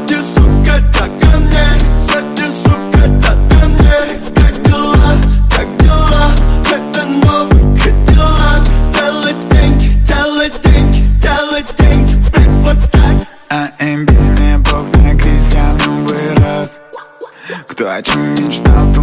Сзади, сука, так ко мне. Сзади, сука, так ко мне. Как дела, как дела? Это новый Кадиллак. Делай деньги, делай деньги, делай деньги. Блин, вот так. А без меня Бог на Крисиану вырос. Кто о чем мечтал, то